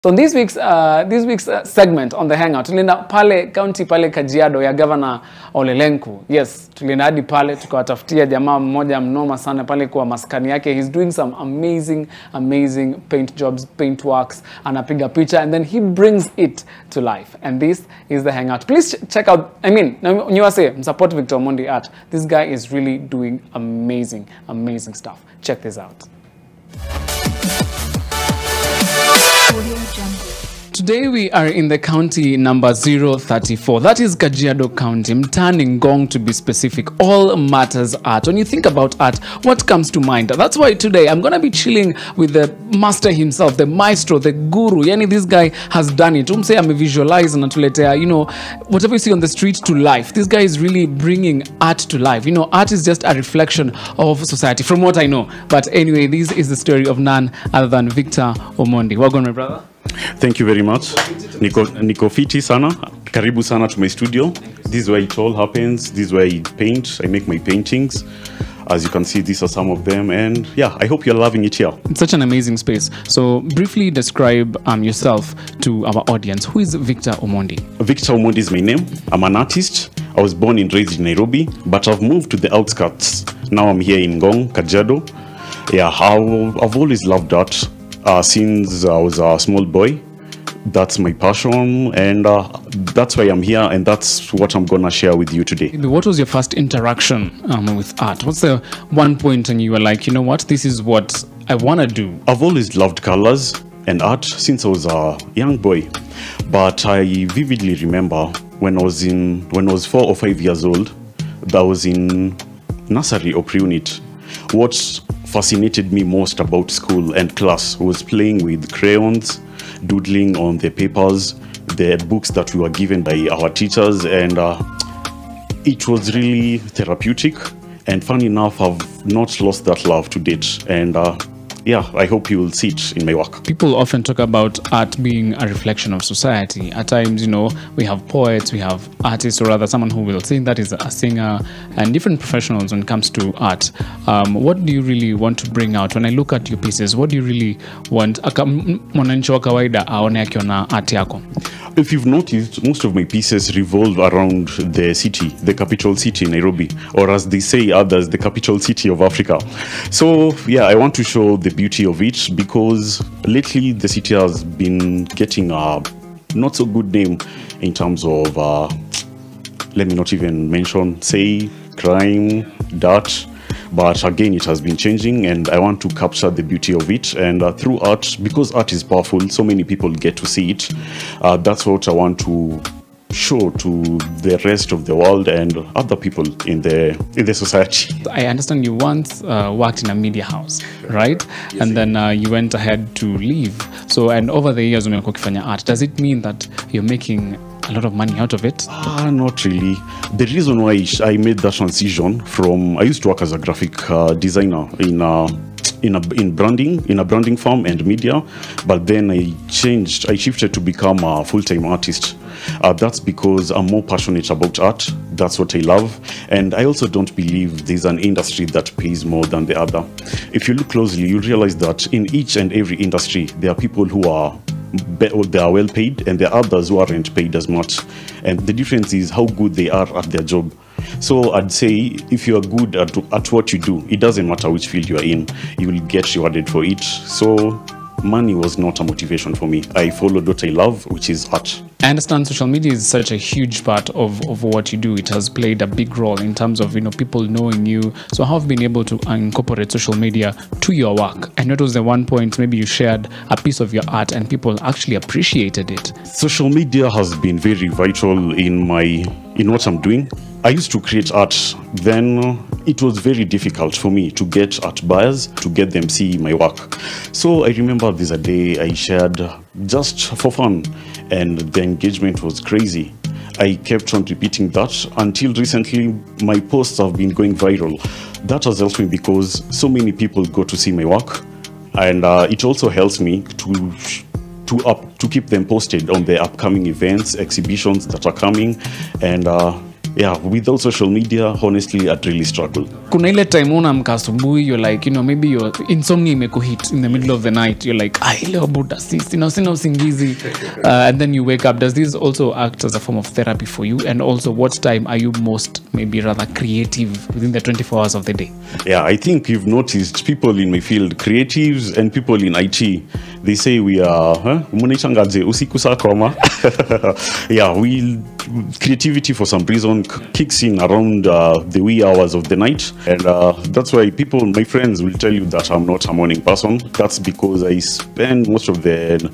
So in this week's segment on the Hangout, tulienda pale county pale Kajiado ya Governor Ole Lenku. Yes, tulienda hadi pale tukawatafutia jamaa mmoja mnoma sana pale kwa maskani yake. He's doing some amazing paint jobs, paint works, anapiga picha, and then he brings it to life. And this is the Hangout. Please check out, you say support Victor Omondi Art. This guy is really doing amazing stuff. Check this out. Today we are in the county number 034. That is Kajiado County. Mtani Ngong to be specific. All matters art. When you think about art, what comes to mind? That's why today I'm going to be chilling with the master himself, the maestro, the guru. Yani this guy has done it. Umse ame visualize na tuletea, whatever you see on the street to life. This guy is really bringing art to life. Art is just a reflection of society from what I know. But anyway, this is the story of none other than Victor Omondi. Welcome, my brother. Thank you very much. Niko fiti sana. Karibu sana to my studio. This is where it all happens. This is where I paint. I make my paintings. As you can see, these are some of them. And yeah, I hope you're loving it here. It's such an amazing space. So briefly describe yourself to our audience. Who is Victor Omondi? Victor Omondi is my name. I'm an artist. I was born and raised in Nairobi, but I've moved to the outskirts. Now I'm here in Ngong, Kajiado. Yeah, I've always loved art. Since I was a small boy. That's my passion, and that's why I'm here, and that's what I'm gonna share with you today. What was your first interaction with art? What's the one point and you were like, you know what, this is what I wanna do? I've always loved colors and art since I was a young boy, but I vividly remember when I was 4 or 5 years old, that was in nursery or pre-unit. What fascinated me most about school and class was playing with crayons, doodling on the papers, the books that we were given by our teachers, and it was really therapeutic. And funny enough, I've not lost that love to date. And yeah, I hope you will see it in my work. People often talk about art being a reflection of society. At times, we have poets, we have artists, or rather someone who will sing, that is a singer, and different professionals when it comes to art. What do you really want to bring out? When I look at your pieces, what do you really want mwananchi wa kawaida aone akiona art yako? If you've noticed, most of my pieces revolve around the city, the capital city, Nairobi, or as they say others, the capital city of Africa. So yeah, I want to show the beauty of it because lately the city has been getting a not so good name in terms of, let me not even mention, say, crime, dirt. But again, it has been changing, and I want to capture the beauty of it. And through art, because art is powerful, so many people get to see it. That's what I want to show to the rest of the world and other people in the society. I understand you once worked in a media house, right? Yes, and then you went ahead to leave. So, and over the years when you're kufanya art, does it mean that you're making a lot of money out of it? Not really. The reason why I made that transition from, I used to work as a graphic designer in a branding firm and media, but then I shifted to become a full-time artist. That's because I'm more passionate about art. That's what I love. And I also don't believe there's an industry that pays more than the other. If you look closely, you'll realize that in each and every industry, there are people who are well paid, and there are others who aren't paid as much. And the difference is how good they are at their job. So I'd say if you are good at what you do, it doesn't matter which field you are in, you will get rewarded for it. So money was not a motivation for me. I followed what I love, which is art. I understand social media is such a huge part of what you do. It has played a big role in terms of people knowing you. So how have you been able to incorporate social media to your work? And what was the one point maybe you shared a piece of your art and people actually appreciated it? Social media has been very vital in what I'm doing. I used to create art, then it was very difficult for me to get art buyers, to get them see my work. So I remember there's a day I shared just for fun, and the engagement was crazy. I kept on repeating that until recently my posts have been going viral. That has helped me because so many people go to see my work, and it also helps me to keep them posted on the upcoming events, exhibitions that are coming, and Yeah, without social media, honestly, I'd really struggle. Kuna ile time unaamka asubuhi, you're like, maybe your insomnia imekuhit in the middle of the night. You're like, leo buta sina usingizi. And then you wake up. Does this also act as a form of therapy for you? And also, what time are you most, maybe rather, creative within the 24 hours of the day? Yeah, I think you've noticed people in my field, creatives and people in IT, they say we are, usiku saa koma. Yeah, creativity for some reason kicks in around the wee hours of the night, and that's why my friends will tell you that I'm not a morning person. That's because I spend most of the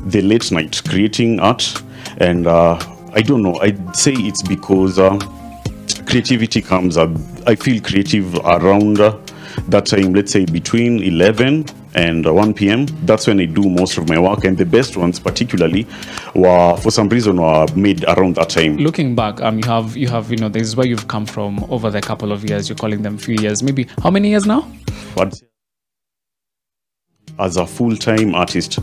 late night creating art, and I don't know, I'd say it's because creativity comes up. I feel creative around that time, let's say between 11 and 1 p.m. That's when I do most of my work, and the best ones particularly were, for some reason, were made around that time. Looking back, you have this is where you've come from over the couple of years. You're calling them few years, maybe how many years now? As a full-time artist,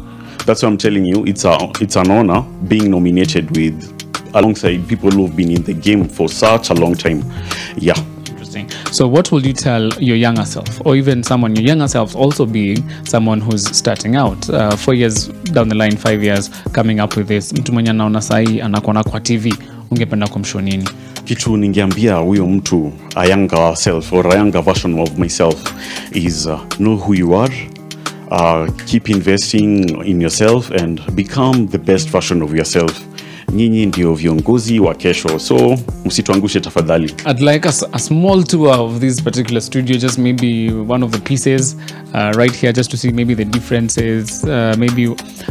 that's what I'm telling you. It's an honor being nominated alongside people who've been in the game for such a long time. Yeah. So what will you tell your younger self, or even your younger self also being someone who's starting out 4 years down the line, 5 years, coming up with this? Mtu mwenye anaona sahi anakuona kwa TV, ungependa kumshauri nini? Kitu ningeambia huyo mtu, a younger self or a younger version of myself, is know who you are, keep investing in yourself and become the best version of yourself. Nyinyi ndio viongozi wa kesho, so msituangushe tafadhali. I'd like a small tour of this particular studio, just maybe one of the pieces right here, just to see maybe the differences, maybe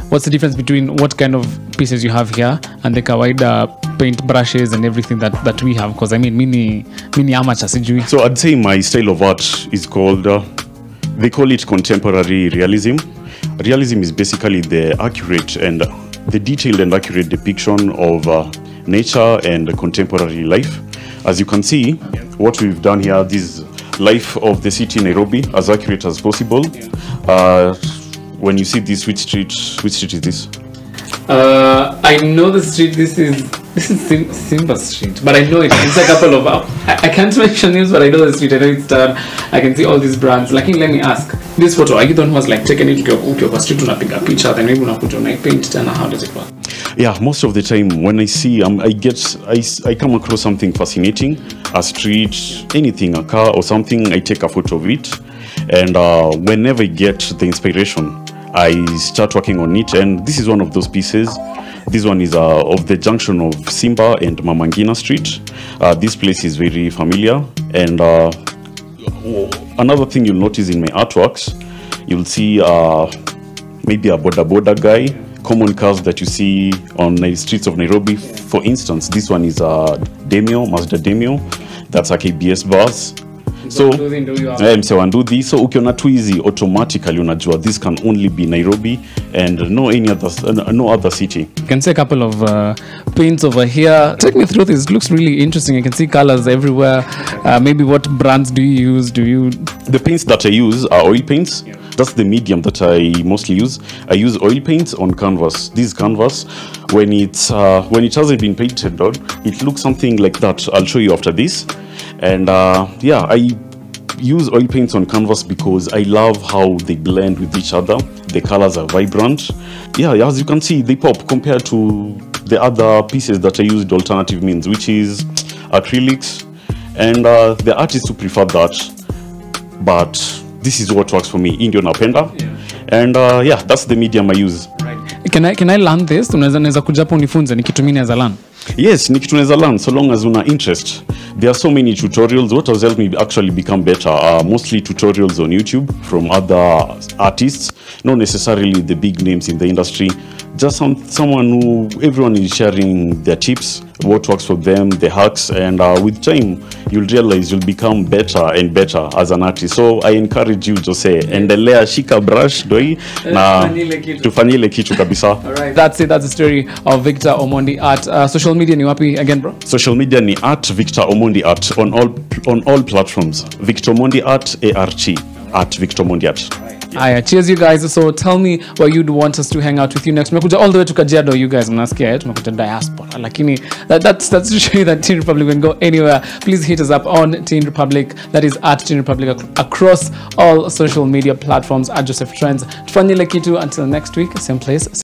what's the difference between what kind of pieces you have here and the kawaida paint brushes and everything that we have, because I mean mini amateur sijui. So I'd say my style of art is called they call it contemporary realism. Realism is basically the detailed and accurate depiction of nature and contemporary life. As you can see, what we've done here, this life of the city Nairobi, as accurate as possible. When you see this, which street is this? I know the street. This is Simba Street, but I know it. It's a couple of I can't mention names, but I know the street. I know it's done. I can see all these brands. Like, let me ask. This photo, are you the one who was like taken it to street to pick a picture, then maybe put on paint, and how does it work? Yeah, most of the time when I see I come across something fascinating, a street, anything, a car or something, I take a photo of it, and whenever I get the inspiration, I start working on it. And this is one of those pieces. This one is of the junction of Simba and Mamangina Street. This place is very familiar. And another thing you'll notice in my artworks, you'll see maybe a boda guy, common cars that you see on the streets of Nairobi. For instance, this one is a Mazda Demio. That's a KBS bus. So msewanduthi, so ukiona tu hizi automatically unajua this can only be Nairobi and no other city. You can see a couple of paints over here. Take me through this. It looks really interesting. I can see colors everywhere. Maybe what brands do you use? The paints that I use are oil paints. Yeah. That's the medium that I mostly use. I use oil paints on canvas. This canvas, when it hasn't been painted on, it looks something like that. I'll show you after this. And I use oil paints on canvas because I love how they blend with each other. The colors are vibrant. Yeah, as you can see, they pop compared to the other pieces that I used alternative means, which is acrylics. And the artists who prefer that, but this is what works for me. Indio napenda. And that's the medium I use. Right. Can I learn this? Unaweza kuja hapo unifunze ni kitu mimi naweza learn? Yes, ni kitu naweza learn so long as una interest. There are so many tutorials. What has helped me actually become better are mostly tutorials on YouTube from other artists, not necessarily the big names in the industry. Just someone who everyone is sharing their tips, what works for them, the hacks, and with time you'll realize you'll become better and better as an artist. So I encourage you to say endelea shika brush doi na tufanyile kitu kabisa. Alright, that's it. That's the story of Victor Omondi Art. Social media ni wapi again, bro? Social media ni @Victor Omondi Art on all platforms. Victor Omondi Art ART @Victor Omondi Art. Aya, cheers you guys. So tell me where you'd want us to hang out with you next. Tumekuja all the way to Kajiado, you guys. Mnasikia, tumekuja diaspora. Lakini that's to show you that Teen Republic can go anywhere. Please hit us up on Teen Republic. That is at Teen Republic across all social media platforms at Joseph Trends. Tufanyile kitu until next week, same place.